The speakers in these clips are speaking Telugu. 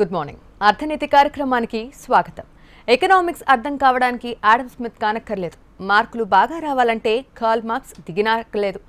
గుడ్ మార్నింగ్ అర్థనీతి కార్యక్రమానికి స్వాగతం. ఎకనామిక్స్ అర్థం కావడానికి ఆడమ్ స్మిత్ కానక్కర్లేదు. మార్కులు బాగా రావాలంటే కార్ల్ మార్క్స్ దిగినాక్కర్లేదు.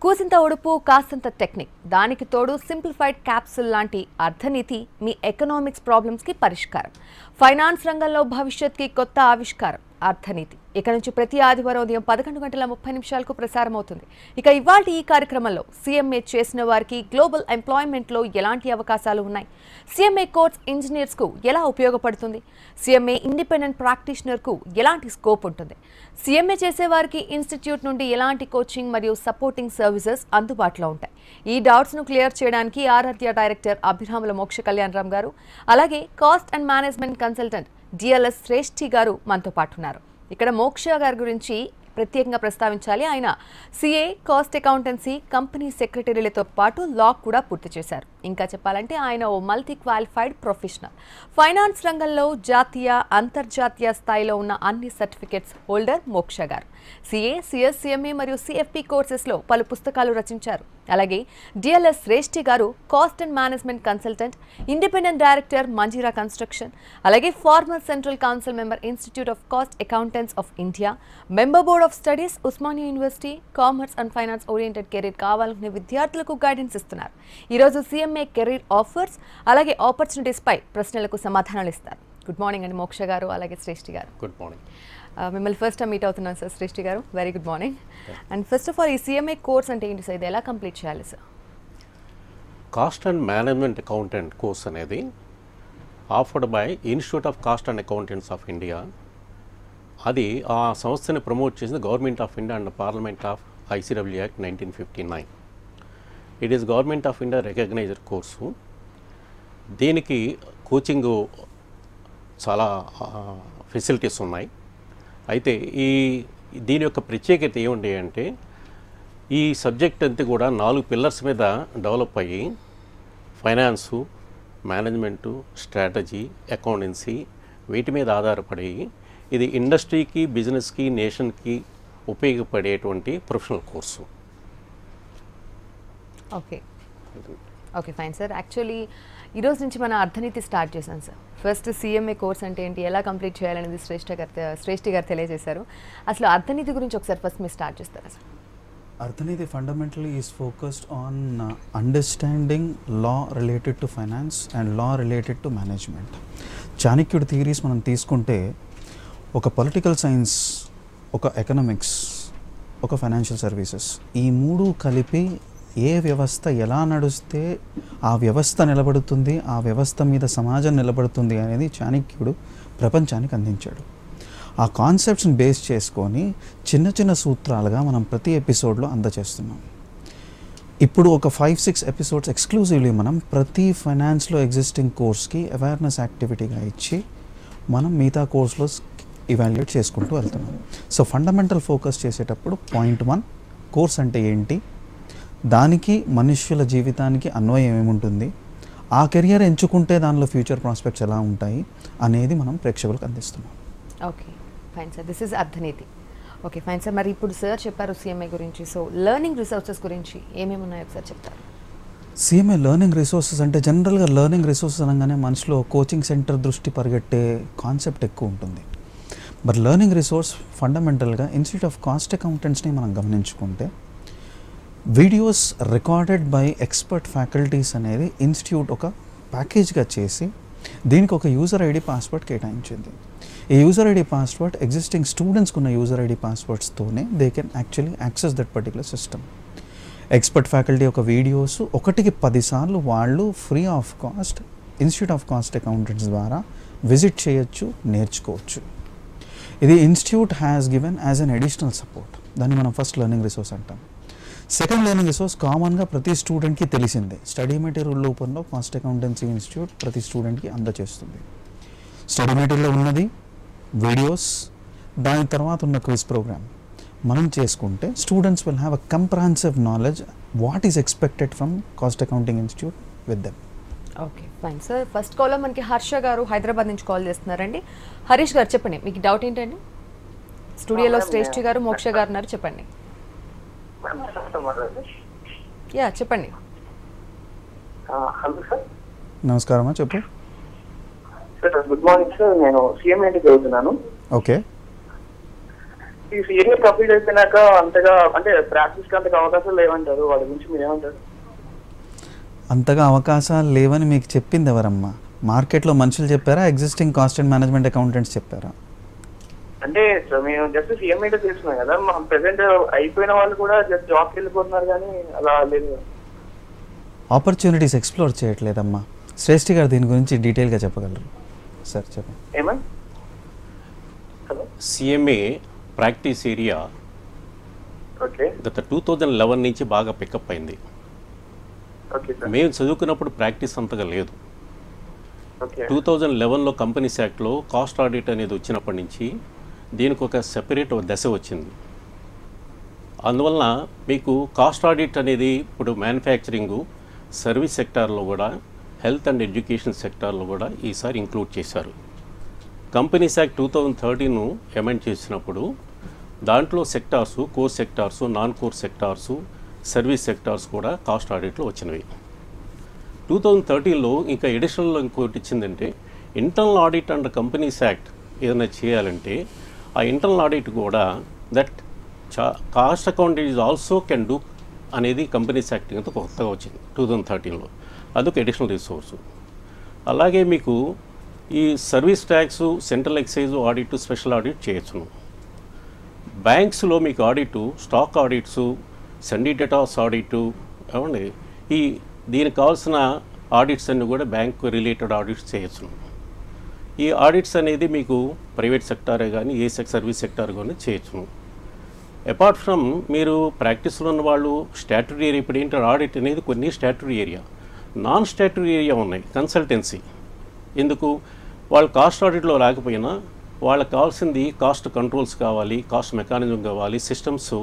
కూసింత ఉడుపు కాస్తంత టెక్నిక్, దానికి తోడు సింప్లిఫైడ్ క్యాప్సూల్ లాంటి అర్థనీతి మీ ఎకనామిక్స్ ప్రాబ్లమ్స్కి పరిష్కారం. ఫైనాన్స్ రంగంలో భవిష్యత్కి కొత్త ఆవిష్కారం అర్థనీతి. ఇక నుంచి ప్రతి ఆదివారం ఉదయం 11:30 ప్రసారం అవుతుంది. ఇక ఇవాల్టి ఈ కార్యక్రమంలో సీఎంఏ చేసిన వారికి గ్లోబల్ ఎంప్లాయ్మెంట్లో ఎలాంటి అవకాశాలు ఉన్నాయి, సీఎంఏ కోర్స్ ఇంజనీర్స్కు ఎలా ఉపయోగపడుతుంది, సీఎంఏ ఇండిపెండెంట్ ప్రాక్టీషనర్కు ఎలాంటి స్కోప్ ఉంటుంది, సీఎంఏ చేసేవారికి ఇన్స్టిట్యూట్ నుండి ఎలాంటి కోచింగ్ మరియు సపోర్టింగ్ సర్వీసెస్ అందుబాటులో ఉంటాయి. ఈ డౌట్స్ను క్లియర్ చేయడానికి ఆరాధ్య డైరెక్టర్ అభిరాముల మోక్ష కళ్యాణరామ్ గారు, అలాగే cost and management consultant DLS Shreshti గారు మనతో పాటు ఉన్నారు. ఇక్కడ మోక్ష గారి గురించి ప్రత్యేకంగా ప్రస్తావించాలి. ఆయన సిఏ, కాస్ట్ అకౌంటెన్సీ, కంపెనీ సెక్రటరీలతో పాటు లా కూడా పూర్తి చేశారు. ఇంకా చెప్పాలంటే ఆయన ఓ మల్టీ క్వాలిఫైడ్ ప్రొఫెషనల్. ఫైనాన్స్ రంగంలో జాతీయ, అంతర్జాతీయ స్థాయిలో ఉన్న అన్ని సర్టిఫికెట్స్ హోల్డర్ మోక్ష గారు. సిఏ, సిఎస్, సిఎంఏ మరియు సిఎఫ్పి కోర్సెస్లో పలు పుస్తకాలు రచించారు. అలాగే డిఎల్ఎస్ శ్రేష్ఠి గారు cost and management consultant, independent director Manjeera construction, అలాగే former central council member institute of cost accountants of India, member board of studies Osmania university, commerce and finance oriented career కావాలనుకునే విద్యార్థులకు గైడెన్స్ ఇస్తున్నారు. ఈరోజు సీఎంఏ కెరీర్ ఆఫర్స్ అలాగే ఆపర్చునిటీస్ పై ప్రశ్నలకు సమాధానాలు ఇస్తారు. గుడ్ మార్నింగ్ అండి మోక్ష గారు, అలాగే శ్రేష్ఠి గారు. Good morning. మిమ్మల్ని ఫస్ట్ టైం మీట్ అవుతున్నాను సార్. శ్రేష్ఠి గారు, very good morning. And first of all ఈ సీఎంఏ కోర్స్ అంటే ఏంటి సార్, ఇది ఎలా కంప్లీట్ చేయాలి sir? Cost and management accountant course అనేది offered by institute of cost and accountants of India. అది ఆ సంస్థని ప్రమోట్ చేసింది government of India and parliament of ICW act 1959. It is government of India recognised course. దీనికి కోచింగు చాలా ఫెసిలిటీస్ ఉన్నాయి. అయితే దీని యొక్క ప్రత్యేకత ఏముంది అంటే, ఈ సబ్జెక్ట్ అంతా కూడా 4 పిల్లర్స్ మీద డెవలప్ అయ్యి ఫైనాన్సు, మేనేజ్మెంటు, స్ట్రాటజీ, అకౌంటెన్సీ వీటి మీద ఆధారపడి ఇది ఇండస్ట్రీకి, బిజినెస్కి, నేషన్కి ఉపయోగపడేటువంటి professional course. Okay okay fine sir. Actually ఈరోజు నుంచి మన అర్థనీతి స్టార్ట్ చేశాను సార్. ఫస్ట్ సీఎంఏ కోర్స్ అంటే ఏంటి, ఎలా కంప్లీట్ చేయాలనేది శ్రేష్ఠి గారు తెలియజేశారు. అసలు అర్థనీతి గురించి ఒకసారి ఫస్ట్ మీరు స్టార్ట్ చేస్తారా sir? Arthaniti fundamentally is focused on understanding law related to finance and law related to management. చాణక్యుడి థియరీస్ మనం తీసుకుంటే ఒక పొలిటికల్ సైన్స్, ఒక ఎకనామిక్స్, ఒక ఫైనాన్షియల్ సర్వీసెస్, ఈ మూడు కలిపి ఏ వ్యవస్థ ఎలా నడుస్తే ఆ వ్యవస్థ నిలబడుతుంది, ఆ వ్యవస్థ మీద సమాజం నిలబడుతుంది అనేది చాణక్యుడు ప్రపంచానికి అందించాడు. ఆ కాన్సెప్ట్స్ని బేస్ చేసుకొని చిన్న చిన్న సూత్రాలుగా మనం ప్రతి ఎపిసోడ్లో అందజేస్తున్నాం. ఇప్పుడు ఒక 5-6 ఎపిసోడ్స్ ఎక్స్క్లూజివ్లీ మనం ప్రతి ఫైనాన్స్లో ఎగ్జిస్టింగ్ కోర్స్కి అవేర్నెస్ యాక్టివిటీగా ఇచ్చి మనం మిగతా కోర్స్లో ఇవాల్యుయేట్ చేసుకుంటూ వెళ్తున్నాం. సో ఫండమెంటల్ ఫోకస్ చేసేటప్పుడు పాయింట్ 1 కోర్స్ అంటే ఏంటి, దానికి మనుష్యుల జీవితానికి అన్వయం ఏముంటుంది, ఆ కెరియర్ ఎంచుకుంటే దానిలో ఫ్యూచర్ ప్రాస్పెక్ట్స్ ఎలా ఉంటాయి అనేది మనం ప్రేక్షకులకు అందిస్తున్నాం. Okay fine sir, this is Arthaneeti. Okay fine sir. మరి ఇప్పుడు సార్ చెప్పారు సీఎంఏ గురించి, సో లెర్నింగ్ రిసోర్సెస్ గురించి ఏమేమి ఉన్నాయో ఒకసారి చెప్తారు? సీఎంఏ లెర్నింగ్ రిసోర్సెస్ అంటే జనరల్గా లెర్నింగ్ రిసోర్సెస్ అనగానే మనసులో కోచింగ్ సెంటర్ దృష్టి పరిగెట్టే కాన్సెప్ట్ ఎక్కువ ఉంటుంది. బట్ లెర్నింగ్ రిసోర్స్ ఫండమెంటల్గా ఇన్స్టిట్యూట్ ఆఫ్ కాస్ట్ అకౌంటెంట్స్ని మనం గమనించుకుంటే videos recorded by expert faculties అనేది ఇన్స్టిట్యూట్ ఒక ప్యాకేజ్గా చేసి దీనికి ఒక యూజర్ ఐడి పాస్వర్డ్ కేటాయించింది. ఈ యూజర్ ఐడి పాస్వర్డ్ ఎగ్జిస్టింగ్ స్టూడెంట్స్కి ఉన్న యూజర్ ఐడి పాస్వర్డ్స్తోనే they can actually access that particular system. Expert faculty ఒక వీడియోస్ 1కి 10 సార్లు వాళ్ళు free of cost institute of cost accountants ద్వారా విజిట్ చేయొచ్చు, నేర్చుకోవచ్చు. ఇది institute has given as an additional support. దాన్ని మనం ఫస్ట్ లెర్నింగ్ రిసోర్స్ అంటాం. సెకండ్ లెర్నింగ్ రిసోర్స్ కామన్గా ప్రతి స్టూడెంట్కి తెలిసిందే, స్టడీ మెటీరియల్ రూపంలో కాస్ట్ అకౌంటెన్సీ ఇన్స్టిట్యూట్ ప్రతి స్టూడెంట్కి అందజేస్తుంది. స్టడీ మెటీరియల్లో ఉన్నది వీడియోస్, దాని తర్వాత ఉన్న క్విజ్ ప్రోగ్రామ్ మనం చేసుకుంటే students will have a comprehensive knowledge what is expected from cost accounting institute with them. Okay fine sir. First కాల్లో మనకి హర్ష గారు హైదరాబాద్ నుంచి కాల్ చేస్తున్నారండి. హరీష్ గారు చెప్పండి, మీకు డౌట్ ఏంటండి? స్టూడియోలో శ్రేష్ఠి గారు, మోక్ష గారు ఉన్నారు, చెప్పండి. నమస్కారమా, చెప్పు. నమస్తే సార్, గుడ్ మార్నింగ్ సార్. నేను సిఎంఏ చదువుతున్నాను. ఓకే. ఈ సిఎంఏ కంప్లీట్ అయిపోయినాక అంతగా అంటే ప్రాక్టీస్కి అంతగా అవకాశాలు లేవంటారు, వాటి గురించి మీరు ఏమంటారు? అంతగా అవకాశాలు లేవని మీకు చెప్పింది ఎవరమ్మా? మార్కెట్లో మనుషులు చెప్పారా, existing cost and management accountants చెప్పారా? అంటే మేము జస్ట్ సిఎంఏ చేస్తున్నాం కదా, మా ప్రెసెంట్ అయిపోయిన వాళ్ళు కూడా జస్ట్ జాబ్కి వెళ్ళిపోతున్నారు, కానీ అలా లేదు. Opportunities explore చేయట్లేదమ్మా. శ్రేష్ఠి గారు దీని గురించి డీటెయిల్గా చెప్పగలరు సార్? చెప్పండి. ఏమని? Hello. CMA practice area okay. గత 2011 నుంచి బాగా పికప్ అయింది. Okay sir. మేము చదువుకున్నప్పుడు ప్రాక్టీస్ అంతగా లేదు. ఓకే. 2011లో కంపెనీస్ యాక్ట్లో కాస్ట్ ఆడిట్ అనేది వచ్చినప్పటి నుంచి దీనికి ఒక సెపరేట్ దశ వచ్చింది. అందువలన మీకు కాస్ట్ ఆడిట్ అనేది ఇప్పుడు మ్యానుఫ్యాక్చరింగు, సర్వీస్ సెక్టార్లో కూడా, హెల్త్ అండ్ ఎడ్యుకేషన్ సెక్టార్లో కూడా ఈసారి ఇంక్లూడ్ చేశారు. కంపెనీస్ యాక్ట్ 2013 అమెండ్ చేసినప్పుడు దాంట్లో sectors, core sectors, non core sectors, service sectors కూడా కాస్ట్ ఆడిట్లో వచ్చినవి. 2013లో ఇంకా ఎడిషనల్లో ఇంకోటి ఇచ్చిందంటే internal audit and companies act ఏదైనా చేయాలంటే ఆ ఇంటర్నల్ ఆడిట్ కూడా that cost accountant is also can do అనేది కంపెనీస్ యాక్ట్ కింద కొత్తగా వచ్చింది 2013లో. అదొక అడిషనల్ రిసోర్సు. అలాగే మీకు ఈ service tax, central excise audit, special audit చేయొచ్చును. బ్యాంక్స్లో మీకు ఆడిటు, స్టాక్ ఆడిట్సు, సండిడేటాస్ ఆడిటు ఏమండి, దీనికి కావాల్సిన ఆడిట్స్ అన్నీ కూడా బ్యాంక్ రిలేటెడ్ ఆడిట్స్ చేయొచ్చును. ఈ ఆడిట్స్ అనేది మీకు ప్రైవేట్ సెక్టారే కానీ ఏ సర్వీస్ సెక్టార్ కానీ చేయొచ్చును. అపార్ట్ ఫ్రమ్ మీరు ప్రాక్టీస్లో ఉన్న వాళ్ళు స్టాట్యుటరీ ఏరియా, ఇప్పుడు ఏంటంటే ఆడిట్ అనేది కొన్ని statutory area, non statutory area ఉన్నాయి, కన్సల్టెన్సీ. ఎందుకు? వాళ్ళు కాస్ట్ ఆడిట్లో లేకపోయినా వాళ్ళకి కావాల్సింది కాస్ట్ కంట్రోల్స్ కావాలి, కాస్ట్ మెకానిజం కావాలి, సిస్టమ్స్,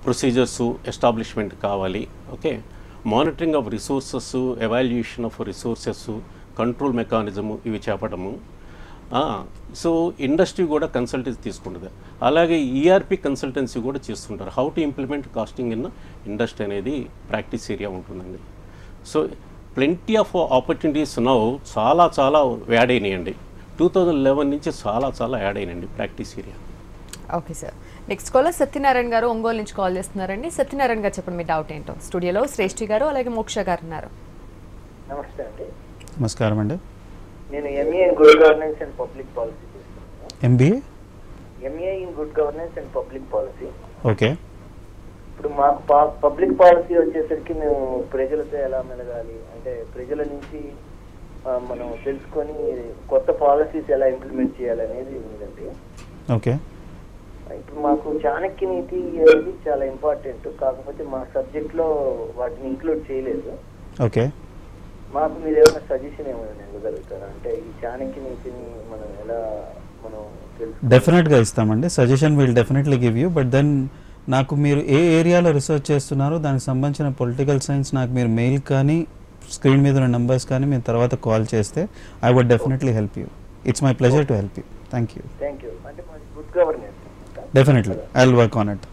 ప్రొసీజర్స్ ఎస్టాబ్లిష్మెంట్ కావాలి. Okay, monitoring of resources, evaluation of resources, control mechanism ఇవి చేపడము. సో ఇండస్ట్రీ కూడా కన్సల్టెన్సీ తీసుకుంటుంది. అలాగే ఈఆర్పి కన్సల్టెన్సీ కూడా చేస్తుంటారు. How to implement costing in industry అనేది ప్రాక్టీస్ ఏరియా ఉంటుందండి. So plenty of opportunities now చాలా యాడ్ అయినాయండి. 2011 నుంచి చాలా యాడ్ అయినాయండి practice area. Okay sir. Next caller Satyanarayana గారు ఒంగోలు నుంచి కాల్ చేస్తున్నారండి. సత్యనారాయణ గారు చెప్పండి మీ డౌట్ ఏంటో. స్టూడియోలో శ్రేష్ఠి గారు అలాగే మోక్ష గారు ఉన్నారు. నమస్తే అండి. నమస్కారం అండి. నేను MA in good governance and public policy చేస్తున్నాను. MBA? MA in good governance and public policy. Okay. ఇప్పుడు మాకు పబ్లిక్ పాలసీ వచ్చేసరికి మేము ప్రజలతో ఎలా మెలగాలి అంటే ప్రజల నుంచి మనం తెలుసుకొని కొత్త పాలసీస్ ఎలా ఇంప్లిమెంట్ చేయాలనేది ఉందండి. ఓకే. ఇప్పుడు మాకు చాణక్య నీతి అనేది చాలా ఇంపార్టెంట్, కాకపోతే మా సబ్జెక్ట్లో వాటిని ఇంక్లూడ్ చేయలేదు. ఓకే. మాకు మీరు ఏమైనా సజెషన్ ఏమైనా ఇవ్వగలుగుతారా? అంటే ఈ చాణక్య నీతిని మనం ఎలా తెలుసు? డెఫినెట్గా ఇస్తామండి. Suggestion will definitely give you. But then నాకు మీరు ఏ ఏరియాలో రీసెర్చ్ చేస్తున్నారో దానికి సంబంధించిన పొలిటికల్ సైన్స్ నాకు మీరు మెయిల్ కానీ స్క్రీన్ మీద ఉన్న నెంబర్స్ కానీ మీరు తర్వాత కాల్ చేస్తే I would definitely help you. It's my pleasure to help you. Thank you. అంటే మాది good governance. Definitely I will work on it.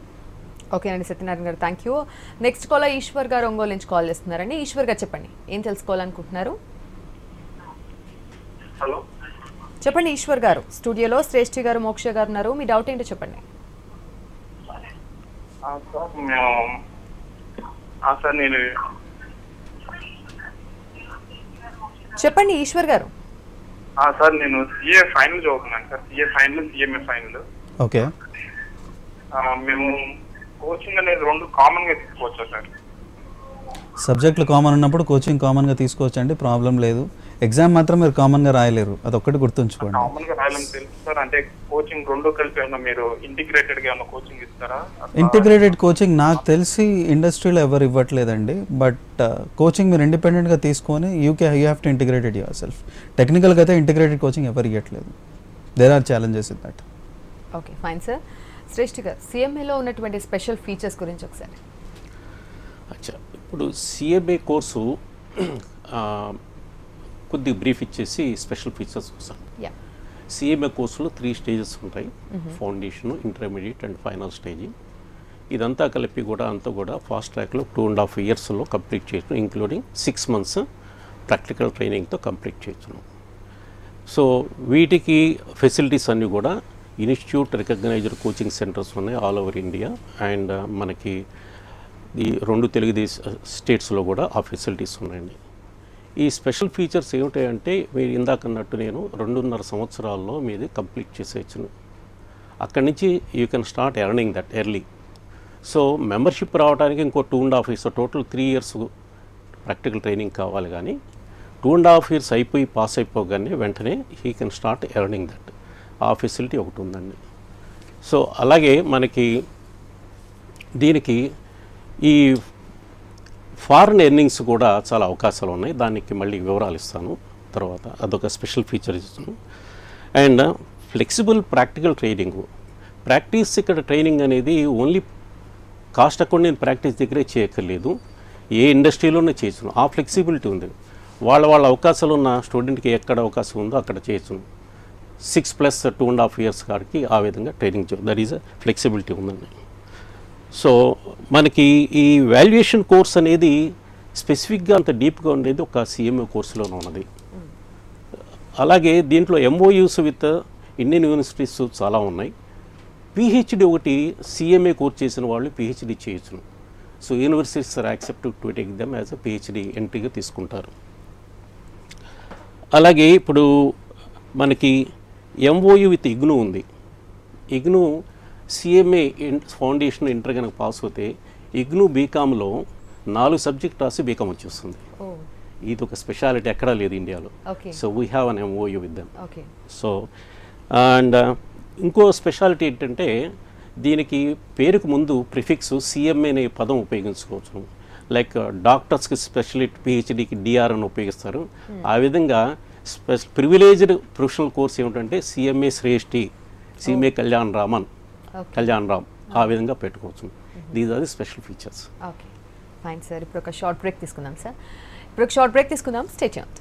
Okay అండి Satyanarayana garu, thank you. Next caller Eshwar garu Ongole నుంచి కాల్ చేస్తున్నారండి. ఈశ్వర్ గారు చెప్పండి, ఏం తెలుసుకోవాలనుకుంటున్నారు? హలో చెప్పండి ఈశ్వర్ గారు. స్టూడియోలో శ్రేష్ఠి గారు, మోక్ష గారు ఉన్నారు. మీ డౌట్ ఏంటో చెప్పండి. సార్ నేను చెప్పండి ఈశ్వర్ గారు. సార్ నేను సిఏ ఫైనల్ చదువుతున్నాను sir. CA final, CMA final. Okay. మేము కోచింగ్ అనేది రెండు కామన్ గా తీసుకోవచ్చా సార్? సబ్జెక్టులు కామన్ ఉన్నప్పుడు కోచింగ్ కామన్గా తీసుకోవచ్చు అండి, ప్రాబ్లం లేదు. ఎగ్జామ్ మాత్రం మీరు కామన్గా రాయలేరు, అదొక్కటి గుర్తుంచుకోండి. కామన్గా రాయాలని తెలుసు సార్. అంటే కోచింగ్ రెండు కలిపి ఏమన్నా మీరు ఇంటిగ్రేటెడ్గా ఏమన్నా కోచింగ్ ఇస్తారా? ఇంటిగ్రేటెడ్ కోచింగ్ నాకు తెలిసి ఇండస్ట్రీలో ఎవరు ఇవ్వట్లేదండి. బట్ కోచింగ్ మీరు ఇండిపెండెంట్గా తీసుకొని you have to integrated your self. టెక్నికల్గా అయితే ఇంటిగ్రేటెడ్ కోచింగ్ ఎవరు ఇవ్వట్లేదు. There are challenges in that. Okay fine sir. Shreshti గారు, సిఎంఏలో ఉన్నటువంటి స్పెషల్ ఫీచర్స్ గురించి ఒకసారి. అచ్చా, ఇప్పుడు సిఎంఏ కోర్సు కొద్దిగా బ్రీఫ్ ఇచ్చేసి స్పెషల్ ఫీచర్స్ కోసం. సిఎంఏ కోర్సులో 3 స్టేజెస్ ఉంటాయి. Foundation, intermediate and final stage. ఇదంతా కలిపి కూడా అంతా కూడా ఫాస్ట్ ట్రాక్లో 2.5 ఇయర్స్లో కంప్లీట్ చేయొచ్చు, ఇంక్లూడింగ్ 6 months ప్రాక్టికల్ ట్రైనింగ్తో కంప్లీట్ చేయొచ్చు. సో వీటికి ఫెసిలిటీస్ అన్నీ కూడా ఇన్స్టిట్యూట్ రికగ్నైజ్డ్ కోచింగ్ సెంటర్స్ ఉన్నాయి ఆల్ ఓవర్ ఇండియా. అండ్ మనకి ఈ 2 తెలుగు స్టేట్స్లో కూడా ఆ ఫెసిలిటీస్ ఉన్నాయండి. ఈ స్పెషల్ ఫీచర్స్ ఏమిటాయంటే మీరు ఇందాక అన్నట్టు నేను 2.5 సంవత్సరాల్లో మీది కంప్లీట్ చేసేయచ్చును. అక్కడి నుంచి you can start earning that early. So membership రావడానికి ఇంకో 2.5 years, total 3 years practical training కావాలి. కానీ 2.5 years అయిపోయి పాస్ అయిపోగానే వెంటనే he can start earning that. ఆ ఫెసిలిటీ ఒకటి ఉందండి. సో అలాగే మనకి దీనికి ఈ ఫారెన్ ఎర్నింగ్స్ కూడా చాలా అవకాశాలు ఉన్నాయి. దానికి మళ్ళీ వివరాలు ఇస్తాను తర్వాత. అదొక స్పెషల్ ఫీచర్ ఇస్తాను. And flexible practical training. Practice ఇక్కడ ట్రైనింగ్ అనేది ఓన్లీ కాస్ట్ అకౌంటింగ్ ప్రాక్టీస్ దగ్గరే చేయక్కర్లేదు, ఏ ఇండస్ట్రీలోనే చేయొచ్చును. ఆ ఫ్లెక్సిబిలిటీ ఉంది. వాళ్ళ అవకాశాలు ఉన్న స్టూడెంట్కి ఎక్కడ అవకాశం ఉందో అక్కడ చేయొచ్చును. 6 + 2.5 years కాడికి ఆ విధంగా ట్రైనింగ్ దట్ ఈజ్ ఫ్లెక్సిబిలిటీ ఉందండి. సో మనకి ఈ వాల్యుయేషన్ కోర్స్ అనేది స్పెసిఫిక్గా అంత డీప్గా ఉండేది ఒక CMA కోర్సులోనే ఉన్నది. అలాగే దీంట్లో MOUs విత్ ఇండియన్ యూనివర్సిటీస్ చాలా ఉన్నాయి. PhD ఒకటి CMA కోర్స్ చేసిన వాళ్ళు PhD చేయొచ్చును. So universities are accept to take them as a PhD ఎంట్రీగా తీసుకుంటారు. అలాగే ఇప్పుడు మనకి MOU విత్ IGNOU ఉంది. IGNOU CMA ఫౌండేషన్ ఇంటర్ కనుక పాస్ అవుతే IGNOU బీకామ్లో 4 సబ్జెక్ట్ రాసి బీకామ్ వచ్చేస్తుంది. ఇది ఒక స్పెషాలిటీ ఎక్కడా లేదు ఇండియాలో. So we have an MOU with them. So and ఇంకో స్పెషాలిటీ ఏంటంటే దీనికి పేరుకు ముందు ప్రిఫిక్స్ CMA అనే పదం ఉపయోగించుకోవచ్చు. లైక్ డాక్టర్స్కి స్పెషలిస్ట్ PhDకి DR అని ఉపయోగిస్తారు. ఆ విధంగా ప్రివిలేజ్డ్ ప్రొఫెషనల్ కోర్స్ ఏమిటంటే CMA శ్రేష్ఠి, CMA కళ్యాణ్ రామ్, ఆ విధంగా పెట్టుకోవచ్చు. These are the special features. Okay fine sir. ఇప్పుడు ఒక షార్ట్ బ్రేక్ తీసుకుందాం sir. Stay tuned.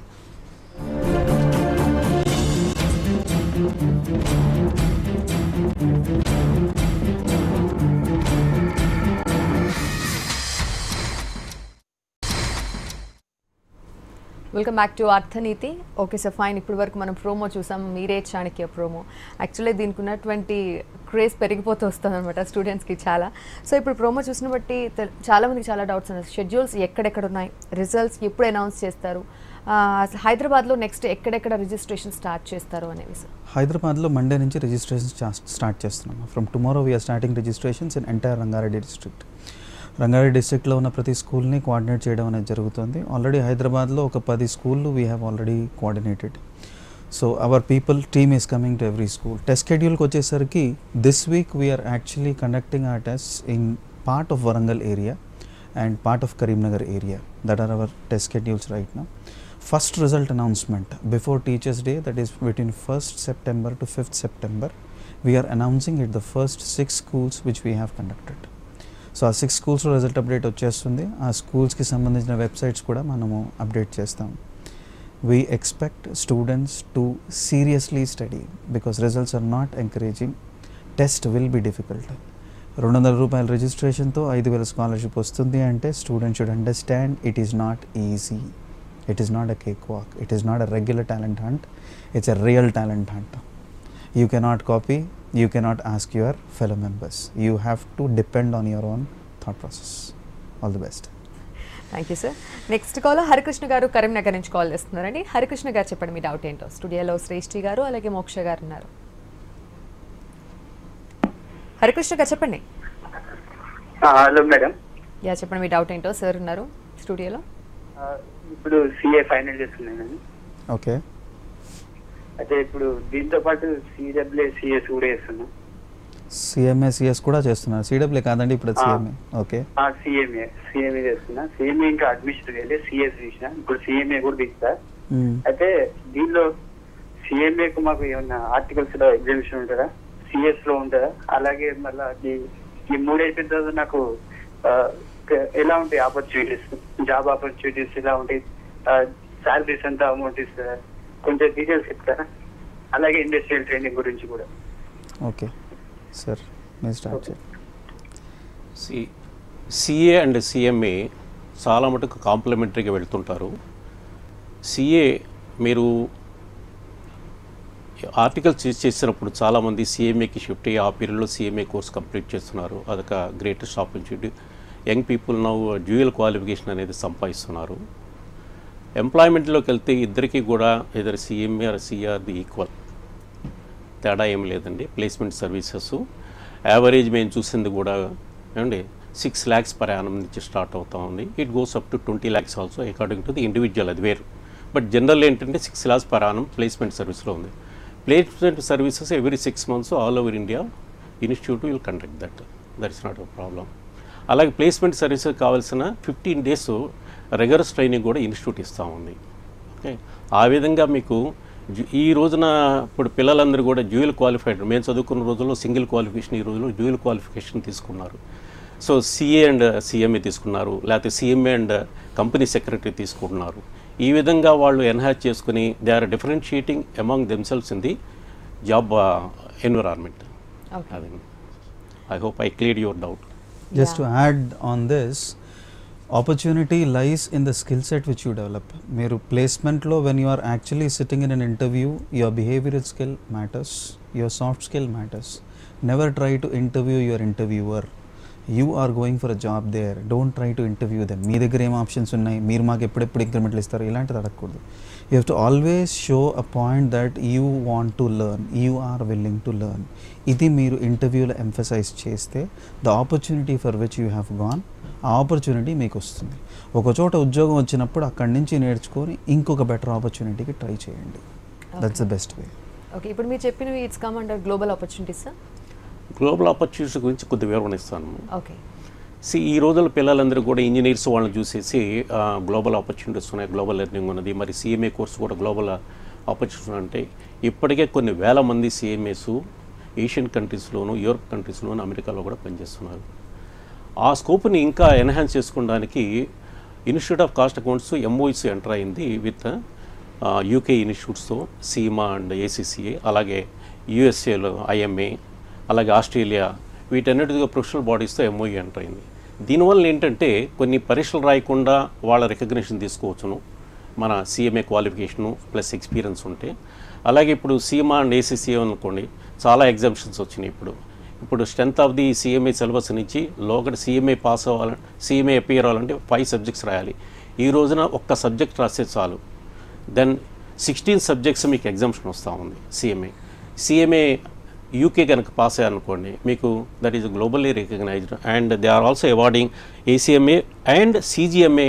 Welcome back to Arthaneeti. Okay sir fine. ఇప్పటి వరకు మనం ప్రోమో చూసాం, మీరే చాణక్య ప్రోమో. యాక్చువల్లీ దీనికి ఉన్నటువంటి క్రేజ్ పెరిగిపోతూ వస్తుంది అనమాట స్టూడెంట్స్కి చాలా. సో ఇప్పుడు ప్రోమో చూసిన బట్టి చాలామందికి చాలా డౌట్స్ ఉన్నాయి. షెడ్యూల్స్ ఎక్కడెక్కడ ఉన్నాయి, రిజల్ట్స్ ఎప్పుడు అనౌన్స్ చేస్తారు, హైదరాబాద్లో నెక్స్ట్ ఎక్కడెక్కడ రిజిస్ట్రేషన్ స్టార్ట్ చేస్తారు అనేవి సార్. హైదరాబాద్లో మండే నుంచి రిజిస్ట్రేషన్ స్టార్ట్ చేస్తున్నాం. From tomorrow we're starting registrations in entire Rangareddy district. Rangareddy డిస్ట్రిక్ట్లో ఉన్న ప్రతి స్కూల్ని కోఆర్డినేట్ చేయడం అనేది జరుగుతుంది. ఆల్రెడీ హైదరాబాద్లో ఒక 10 స్కూళ్ళు we have already coordinated. So our team is coming to every school. Test షెడ్యూల్కి వచ్చేసరికి this week we're actually conducting our tests in part of Warangal area and part of Karimnagar area. That are our test schedules right now. First result announcement before Teachers Day, that is between 1st September to 5th September, we are announcing it the first 6 schools which we have conducted. So ఆ 6 schools రిజల్ట్ అప్డేట్ వచ్చేస్తుంది. ఆ స్కూల్స్కి సంబంధించిన వెబ్సైట్స్ కూడా మనము అప్డేట్ చేస్తాం. We expect students to seriously study because results are not encouraging. Test will be difficult. 200 రూపాయల రిజిస్ట్రేషన్తో 5,000 స్కాలర్షిప్ వస్తుంది అంటే student should understand it is not easy. It is not a cakewalk. It is not a regular talent hunt. It's a real talent hunt. You cannot copy, you cannot ask your fellow members. You have to depend on your own thought process. All the best. Thank you sir. Next call Harikrishna గారు కరీంనగర్ నుంచి కాల్ చేస్తున్నారండి. హరికృష్ణ గారు చెప్పండి మీ డౌట్ ఏంటో. స్టూడియోలో శ్రేష్ఠి గారు అలాగే మోక్ష గారు ఉన్నారు. హరికృష్ణ గారు చెప్పండి. Hello madam. యా చెప్పండి మీ డౌట్ ఏంటో. సార్ ఉన్నారు స్టూడియోలో. ఇప్పుడు CA ఫైనల్ చేస్తున్నాను. ఓకే. అయితే ఇప్పుడు దీంతో పాటు CWA CS కూడా చేస్తున్నా. CMA CS కూడా చేస్తున్నారు. CWA కాదండి ఇప్పుడు CMA. ఓకే. CMA చేస్తున్నా. CMA ఇంకా అడ్మిషన్ వెళ్ళి CS తీసిన. ఇప్పుడు CMA కూడా తీస్తా. అయితే దీనిలో CMA కు మాకు ఏమన్నా ఆర్టికల్స్ లో ఎగ్జిబిషన్ ఉంటుందా, CS లో ఉంటుందా? అలాగే మళ్ళీ ఈ 3 అయిపోయిన తర్వాత నాకు ఎలా ఉంటాయి ఆపర్చునిటీస్, జాబ్ ఆపర్చునిటీస్ ఎలా ఉంటాయి, శాలరీస్ ఎంత అమౌంట్ ఇస్తారా, కొంచెం డీటెయిల్స్ చెప్తారా? అలాగే ఇండస్ట్రియల్ ట్రైనింగ్ గురించి కూడా. ఓకే సార్ మీరు స్టార్ట్ చేయండి. CA అండ్ CMA చాలా మటుకు కాంప్లిమెంటరీగా వెళ్తుంటారు. CA మీరు ఆర్టికల్స్ చేసినప్పుడు చాలామంది సిఎంఏకి షిఫ్ట్ అయ్యి ఆ పీరియడ్లో సిఎంఏ కోర్స్ కంప్లీట్ చేస్తున్నారు. అదొక greatest opportunity. Young people now dual qualification అనేది సంపాదిస్తున్నారు. ఎంప్లాయ్మెంట్లోకి వెళ్తే ఇద్దరికి కూడా ఎదర్ సిఎంఏ ఆర్ సిఆర్ది ఈక్వల్, తేడా ఏం లేదండి. ప్లేస్మెంట్ సర్వీసెస్ యావరేజ్ మేము చూసింది కూడా ఏమండి 6 lakhs per annum నుంచి స్టార్ట్ అవుతా ఉంది. It goes up to 20 lakhs also according to the individual, అది వేరు. బట్ జనరల్ ఏంటంటే 6 lakhs per annum ప్లేస్మెంట్ సర్వీస్లో ఉంది. Placement services every 6 months all over India institute will conduct that is not a problem. అలాగే ప్లేస్మెంట్ సర్వీసెస్ కావాల్సిన 15 days రెగ్యులర్ ట్రైనింగ్ కూడా ఇన్స్టిట్యూట్ ఇస్తూ ఉంది. ఓకే, ఆ విధంగా మీకు ఈ రోజున ఇప్పుడు పిల్లలందరూ కూడా డ్యూయల్ క్వాలిఫైడ్. మేము చదువుకున్న రోజుల్లో సింగిల్ క్వాలిఫికేషన్, ఈ రోజుల్లో డ్యూయల్ క్వాలిఫికేషన్ తీసుకున్నారు. సో సిఏ అండ్ సిఎంఏ తీసుకున్నారు, లేకపోతే సిఎంఏ అండ్ కంపెనీ సెక్రటరీ తీసుకుంటున్నారు. ఈ విధంగా వాళ్ళు ఎన్హాన్స్ చేసుకుని they are differentiating among themselves in the job environment. I hope I cleared your doubt. Just to add on this, opportunity lies in the skill set which you develop. Meru placement lo, when you are actually sitting in an interview, your behavioral skill matters, your soft skill matters. Never try to interview your interviewer. You are going for a job there. Don't try to interview them. మీ దగ్గర ఏం ఆప్షన్స్ ఉన్నాయి, మీరు మాకు ఎప్పుడెప్పుడు ఇంక్రిమెంట్లు ఇస్తారు, ఇలాంటిది అడగకూడదు. You have to always show a point that you want to learn, you are willing to learn. ఇది మీరు ఇంటర్వ్యూలో ఎంఫసైజ్ చేస్తే the opportunity for which you have gone, ఆ ఆపర్చునిటీ మీకు వస్తుంది. ఒక చోట ఉద్యోగం వచ్చినప్పుడు అక్కడి నుంచి నేర్చుకొని ఇంకొక బెటర్ ఆపర్చునిటీకి ట్రై చేయండి. That's the best way. Okay, ఇప్పుడు మీరు చెప్పినవి it's come under global opportunities. Global opportunities గురించి కొద్ది వివరణ ఇస్తాను. ఓకే, ఈ రోజుల పిల్లలందరూ కూడా ఇంజనీర్స్ వాళ్ళని చూసేసి గ్లోబల్ ఆపర్చునిటీస్ ఉన్నాయి, గ్లోబల్ లెర్నింగ్ ఉన్నది, మరి సిఎంఏ కోర్సు కూడా గ్లోబల్ ఆపర్చునిటీ అంటే ఇప్పటికే కొన్ని వేల మంది సిఎంఏస్ ఏషియన్ కంట్రీస్లోను, యూరోప్ కంట్రీస్లోను, అమెరికాలో కూడా పనిచేస్తున్నారు. ఆ స్కోప్ని ఇంకా ఎన్హాన్స్ చేసుకోవడానికి institute of cost accounts MOEs enter అయింది విత్ యూకే ఇన్స్టిట్యూట్స్తో, సీమా అండ్ ఏసీసీఏ, అలాగే యూఎస్ఏలో ఐఎంఏ, అలాగే ఆస్ట్రేలియా, వీటన్నిటిగా ప్రొఫెషనల్ బాడీస్తో ఎంఓఈ ఎంటర్ అయింది. దీనివల్ల ఏంటంటే కొన్ని పరీక్షలు రాయకుండా వాళ్ళ రికగ్నిషన్ తీసుకోవచ్చును, మన సిఎంఏ క్వాలిఫికేషను ప్లస్ ఎక్స్పీరియన్స్ ఉంటే. అలాగే ఇప్పుడు సీమా అండ్ ఏసీసీఏ అనుకోండి, చాలా ఎగ్జామ్షన్స్ వచ్చినాయి. ఇప్పుడు strength of the CMA syllabus నుంచి లోకల్ సిఎంఏ పాస్ అవ్వాలంటే, సిఎంఏ అపియర్ అవ్వాలంటే 5 subjects రాయాలి. ఈ రోజున ఒక్క సబ్జెక్ట్ రాస్తే చాలు, దెన్ 16 subjects మీకు ఎగ్జామ్షన్ వస్తూ ఉంది. సిఎంఏ యూకే కనుక పాస్ అయ్యారనుకోండి, మీకు that is globally recognised and they are also awarding ACMA and CGMA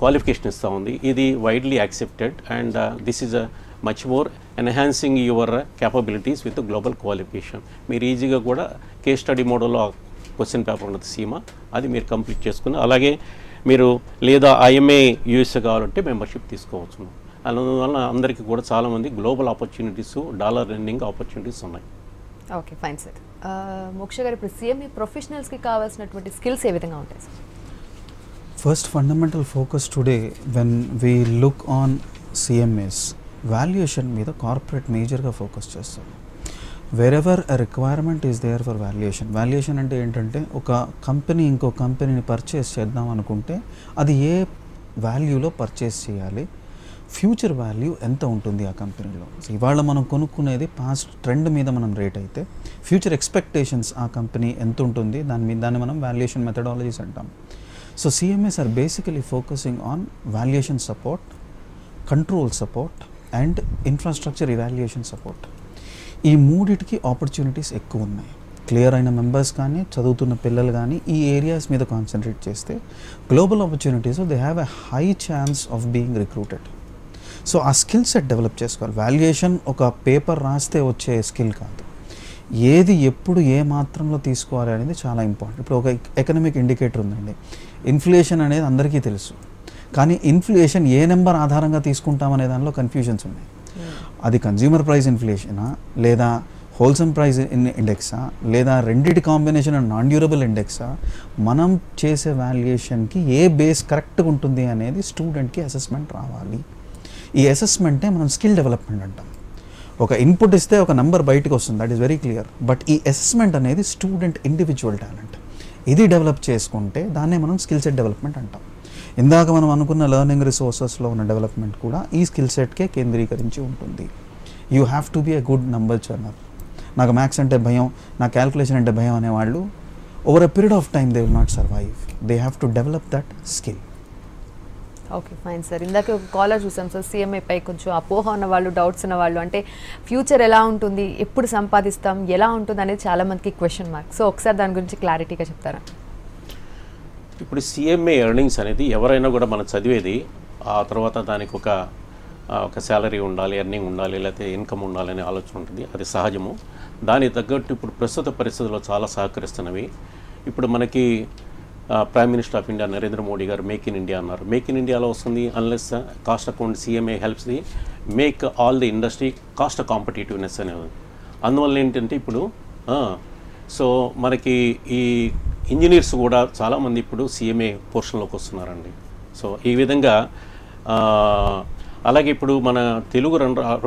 qualification ఇస్తూ ఉంది. ఇది widely accepted and this is a much more enhancing your capabilities with global qualification. మీరు ఈజీగా కూడా కేస్ స్టడీ మోడల్లో క్వశ్చన్ పేపర్ ఉన్నది సీమా, అది మీరు కంప్లీట్ చేసుకుని, అలాగే మీరు లేదా ఐఎంఏ యూఎస్ఏ కావాలంటే మెంబర్షిప్ తీసుకోవచ్చు. అందువల్ల అందరికీ కూడా చాలామంది global opportunities, dollar learning opportunities ఉన్నాయి. Okay, fine sir. మోక్ష గారు, ఇప్పుడు సిఎంఏ ప్రొఫెషనల్స్కి కావాల్సినటువంటి స్కిల్స్ ఏ విధంగా ఉంటాయి sir? First fundamental focus today when we look on CMAs, valuation మీద కార్పొరేట్ మేజర్గా ఫోకస్ చేస్తారు. Wherever a requirement is there for valuation. Valuation అంటే ఏంటంటే, ఒక కంపెనీ ఇంకో కంపెనీని పర్చేస్ చేద్దాం అనుకుంటే అది ఏ వాల్యూలో పర్చేస్ చేయాలి, ఫ్యూచర్ వాల్యూ ఎంత ఉంటుంది ఆ కంపెనీలో. ఇవాళ మనం కొనుక్కునేది పాస్ట్ ట్రెండ్ మీద మనం రేట్ అయితే, ఫ్యూచర్ ఎక్స్పెక్టేషన్స్ ఆ కంపెనీ ఎంత ఉంటుంది దాన్ని మనం వాల్యుయేషన్ మెథడాలజీస్ అంటాం. So CMAs are basically focusing on valuation support, control support and infrastructure evaluation support. ఈ మూడిటికి ఆపర్చునిటీస్ ఎక్కువ ఉన్నాయి. క్లియర్ అయిన మెంబర్స్ కానీ, చదువుతున్న పిల్లలు కానీ ఈ ఏరియాస్ మీద కాన్సన్ట్రేట్ చేస్తే global opportunities they have a high chance of being recruited. So ఆ స్కిల్ సెట్ డెవలప్ చేసుకోవాలి. వాల్యుయేషన్ ఒక పేపర్ రాస్తే వచ్చే స్కిల్ కాదు, ఏది ఎప్పుడు ఏ మాత్రంలో తీసుకోవాలి అనేది చాలా ఇంపార్టెంట్. ఇప్పుడు ఒక ఎకనామిక్ ఇండికేటర్ ఉందండి, ఇన్ఫ్లేషన్ అనేది అందరికీ తెలుసు, కానీ ఇన్ఫ్లేషన్ ఏ నెంబర్ ఆధారంగా తీసుకుంటామనే దానిలో కన్ఫ్యూజన్స్ ఉన్నాయి. అది కన్జ్యూమర్ ప్రైస్ ఇన్ఫ్లేషనా, లేదా హోల్సమ్ ప్రైస్ ఇండెక్సా, లేదా రెండిటి కాంబినేషన్ అండ్ నాన్ డ్యూరబుల్ ఇండెక్సా, మనం చేసే వాల్యుయేషన్కి ఏ బేస్ కరెక్ట్గా ఉంటుంది అనేది స్టూడెంట్కి అసెస్మెంట్ రావాలి. ఈ అసెస్మెంటే మనం స్కిల్ డెవలప్మెంట్ అంటాం. ఒక ఇన్పుట్ ఇస్తే ఒక నెంబర్ బయటకు వస్తుంది, that is very clear. But ఈ అసెస్మెంట్ అనేది స్టూడెంట్ ఇండివిజువల్ టాలెంట్. ఇది డెవలప్ చేసుకుంటే దాన్నే మనం స్కిల్ సెట్ డెవలప్మెంట్ అంటాం. ఇందాక మనం అనుకున్న లెర్నింగ్ రిసోర్సెస్లో ఉన్న డెవలప్మెంట్ కూడా ఈ స్కిల్ సెట్కే కేంద్రీకరించి ఉంటుంది. You have to be a good number cruncher. నాకు మ్యాథ్స్ అంటే భయం, నాకు క్యాల్కులేషన్ అంటే భయం అనేవాళ్ళు over a period of time they will not survive. They have to develop that skill. Okay fine sir. ఇందాక ఒక కాలర్ చూసాం సార్, CMA పై కొంచెం అపోహ ఉన్న వాళ్ళు, డౌట్స్ ఉన్న వాళ్ళు, అంటే ఫ్యూచర్ ఎలా ఉంటుంది, ఎప్పుడు సంపాదిస్తాం, ఎలా ఉంటుంది అనేది చాలా మందికి క్వశ్చన్ మార్క్. సో ఒకసారి దాని గురించి క్లారిటీగా చెప్తారా? ఇప్పుడు CMA ఎర్నింగ్స్ అనేది ఎవరైనా కూడా మనం చదివేది, ఆ తర్వాత దానికి ఒక శాలరీ ఉండాలి, ఎర్నింగ్ ఉండాలి, లేకపోతే ఇన్కమ్ ఉండాలి అనే ఆలోచన ఉంటుంది. అది సహజము. దానికి తగ్గట్టు ఇప్పుడు ప్రస్తుత పరిస్థితుల్లో చాలా సహకరిస్తున్నవి. ఇప్పుడు మనకి prime minister of India Narendra Modi గారు మేక్ ఇన్ ఇండియా అన్నారు. మేక్ ఇన్ ఇండియాలో వస్తుంది unless cost account CMA helps the make all the industry cost competitiveness అనేది. అందువల్ల ఏంటంటే ఇప్పుడు సో మనకి ఈ ఇంజనీర్స్ కూడా చాలామంది ఇప్పుడు CMA పోర్షన్లోకి వస్తున్నారండి. సో ఈ విధంగా అలాగే ఇప్పుడు మన తెలుగు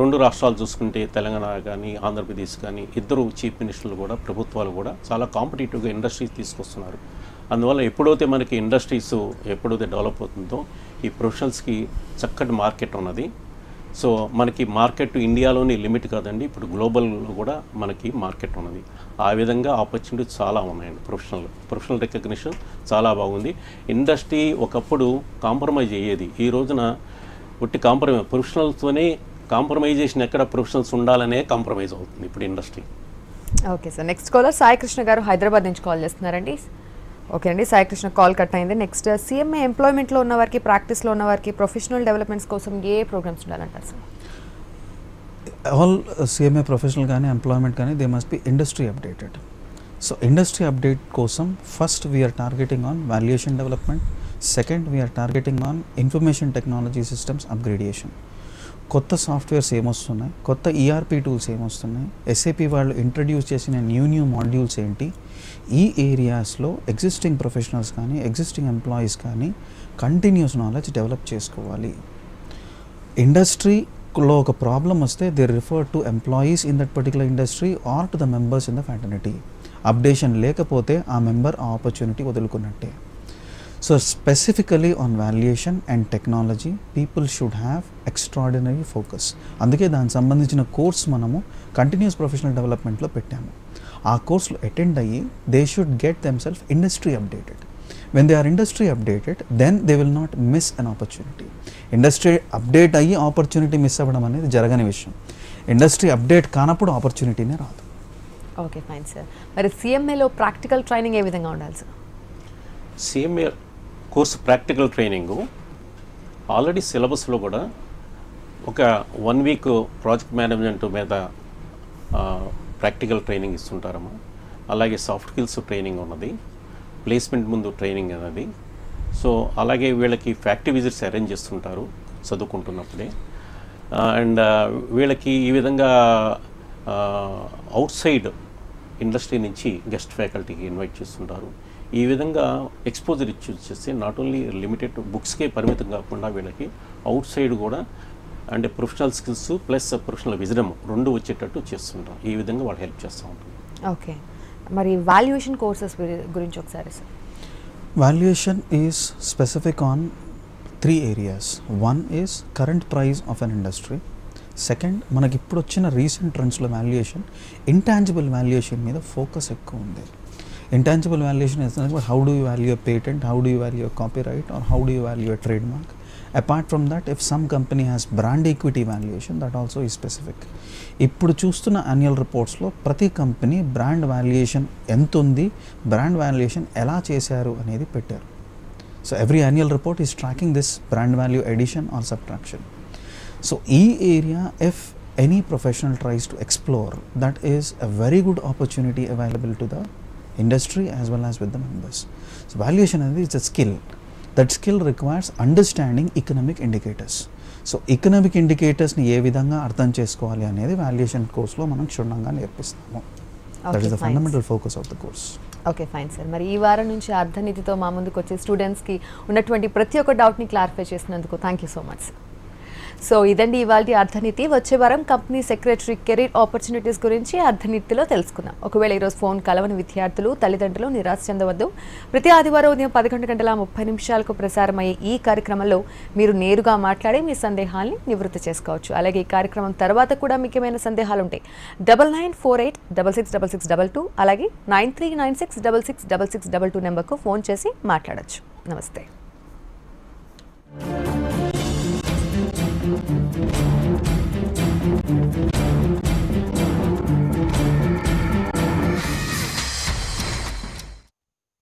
రెండు రాష్ట్రాలు చూసుకుంటే తెలంగాణ కానీ ఆంధ్రప్రదేశ్ కానీ ఇద్దరు చీఫ్ మినిస్టర్లు కూడా, ప్రభుత్వాలు కూడా చాలా కాంపిటేటివ్గా ఇండస్ట్రీస్ తీసుకొస్తున్నారు. అందువల్ల ఎప్పుడైతే మనకి ఇండస్ట్రీస్ ఎప్పుడైతే డెవలప్ అవుతుందో ఈ ప్రొఫెషనల్స్కి చక్కటి మార్కెట్ ఉన్నది. సో మనకి మార్కెట్ ఇండియాలోని లిమిట్ కాదండి, ఇప్పుడు గ్లోబల్లో కూడా మనకి మార్కెట్ ఉన్నది. ఆ విధంగా ఆపర్చునిటీస్ చాలా ఉన్నాయండి. ప్రొఫెషనల్ రికగ్నిషన్ చాలా బాగుంది. ఇండస్ట్రీ ఒకప్పుడు కాంప్రమైజ్ అయ్యేది, ఈ రోజున ఒట్టి ప్రొఫెషనల్స్తోనే కాంప్రమైజేషన్ ఎక్కడ ప్రొఫెషనల్స్ ఉండాలనే కాంప్రమైజ్ అవుతుంది ఇప్పుడు industry. Okay sir. Next caller Sai Krishna garu Hyderabad నుంచి కాల్ చేస్తున్నారండి. ఓకే అండి, సాయి కృష్ణ కాల్ కట్ అయింది. నెక్స్ట్ CMA ఎంప్లాయ్మెంట్లో ఉన్న వారికి, ప్రాక్టీస్లో ఉన్న వారికి ప్రొఫెషనల్ డెవలప్మెంట్స్ కోసం ఏ ప్రోగ్రామ్స్ ఉండాలంటారు సార్? ఆల్ CMA ప్రొఫెషనల్ కానీ ఎంప్లాయ్మెంట్ కానీ they must be industry updated. So industry update కోసం first we are targeting on valuation development. Second we are targeting on information technology systems upgradation. కొత్త సాఫ్ట్వేర్స్ ఏమొస్తున్నాయి, కొత్త ERP టూల్స్ ఏమొస్తున్నాయి, SAP వాళ్ళు ఇంట్రడ్యూస్ చేసిన న్యూ మాడ్యూల్స్ ఏంటి, ఈ ఏరియాస్లో ఎగ్జిస్టింగ్ ప్రొఫెషనల్స్ కానీ ఎగ్జిస్టింగ్ ఎంప్లాయీస్ కానీ కంటిన్యూస్ నాలెడ్జ్ డెవలప్ చేసుకోవాలి. ఇండస్ట్రీలో ఒక ప్రాబ్లం వస్తే they refer to employees in that particular industry or to the members in the fraternity. Updation లేకపోతే ఆ మెంబర్ ఆ ఆపర్చునిటీ వదులుకున్నట్టే. So specifically on valuation and technology, people should have extraordinary focus. అందుకే దానికి సంబంధించిన కోర్స్ మనము కంటిన్యూస్ ప్రొఫెషనల్ డెవలప్మెంట్లో పెట్టాము. ఆ కోర్సులో అటెండ్ అయ్యి they should get themself industry updated. When they are industry updated then they will not miss an opportunity. Industry update అయ్యి ఆపర్చునిటీ మిస్ అవ్వడం అనేది జరగని విషయం. ఇండస్ట్రీ అప్డేట్ కానప్పుడు ఆపర్చునిటీనే రాదు. Okay fine sir. మరి CMAలో ప్రాక్టికల్ ట్రైనింగ్ ఏ విధంగా ఉండాలి సార్? CMA course practical training already సిలబస్లో కూడా ఒక 1 వీక్ ప్రాజెక్ట్ మేనేజ్మెంట్ మీద ప్రాక్టికల్ ట్రైనింగ్ ఇస్తుంటారమ్మా. అలాగే సాఫ్ట్ స్కిల్స్ ట్రైనింగ్ ఉన్నది, ప్లేస్మెంట్ ముందు ట్రైనింగ్ అనేది. సో అలాగే వీళ్ళకి ఫ్యాక్టరీ విజిట్స్ అరేంజ్ చేస్తుంటారు చదువుకుంటున్నప్పుడే. అండ్ వీళ్ళకి ఈ విధంగా అవుట్ సైడ్ ఇండస్ట్రీ నుంచి గెస్ట్ ఫ్యాకల్టీకి ఇన్వైట్ చేస్తుంటారు. ఈ విధంగా ఎక్స్పోజర్ ఇచ్చేస్తే నాట్ ఓన్లీ లిమిటెడ్ బుక్స్కే పరిమితం కాకుండా వీళ్ళకి అవుట్ సైడ్ కూడా అంటే professional skills plus professional wisdom రెండు వచ్చేటట్టు చేస్తుంటాం. ఈ విధంగా వాళ్ళు హెల్ప్ చేస్తూ ఉంటారు. ఓకే, మరి వాల్యుయేషన్ కోర్సెస్ గురించి ఒకసారి sir. Valuation is specific on 3 areas. One is current price of an industry. Second, మనకి ఇప్పుడు వచ్చిన రీసెంట్ ట్రెండ్స్లో వాల్యుయేషన్ ఇంటాంజిబుల్ వాల్యుయేషన్ మీద ఫోకస్ ఎక్కువ ఉంది. Intangible valuation is how do you value a patent, how do you value a copyright, or how do you value a trademark. Apart from that, if some company has brand equity valuation, that also is specific. ఇప్పుడు చూస్తున్న యాన్యువల్ రిపోర్ట్స్లో ప్రతి కంపెనీ బ్రాండ్ వాల్యుయేషన్ ఎంత ఉంది, బ్రాండ్ వాల్యుయేషన్ ఎలా చేశారు అనేది పెట్టారు. So every annual report is tracking this brand value addition or subtraction. So ఈ area if any professional tries to explore, that is a very good opportunity available to the industry as well as with the members. So valuation అనేది it's a skill. That skill requires understanding economic indicators. So economic ఇండికేటర్స్ని ఏ విధంగా అర్థం చేసుకోవాలి అనేది వాల్యుయేషన్ కోర్స్లో మనం క్షుణ్ణంగా నేర్పిస్తాము. That is the fundamental focus of the course. Okay fine sir. మరి ఈ వారం నుంచి అర్థనీతితో మా ముందుకు వచ్చే స్టూడెంట్స్కి ఉన్నటువంటి ప్రతి ఒక్క డౌట్ని క్లారిఫై చేసినందుకు thank you so much sir. So ఇదండి ఇవాళ అర్ధనీతి. వచ్చే వారం కంపెనీ సెక్రటరీ కెరీర్ ఆపర్చునిటీస్ గురించి అర్ధనీతిలో తెలుసుకుందాం. ఒకవేళ ఈరోజు ఫోన్ కలవని విద్యార్థులు, తల్లిదండ్రులు నిరాశ చెందవద్దు. ప్రతి ఆదివారం ఉదయం 11:30 ప్రసారమయ్యే ఈ కార్యక్రమంలో మీరు నేరుగా మాట్లాడి మీ సందేహాల్ని నివృత్తి చేసుకోవచ్చు. అలాగే ఈ కార్యక్రమం తర్వాత కూడా మీకు ఏమైనా సందేహాలు ఉంటే 9948666622 అలాగే 9396666622 నెంబర్కు ఫోన్ చేసి మాట్లాడొచ్చు. నమస్తే. Thank you.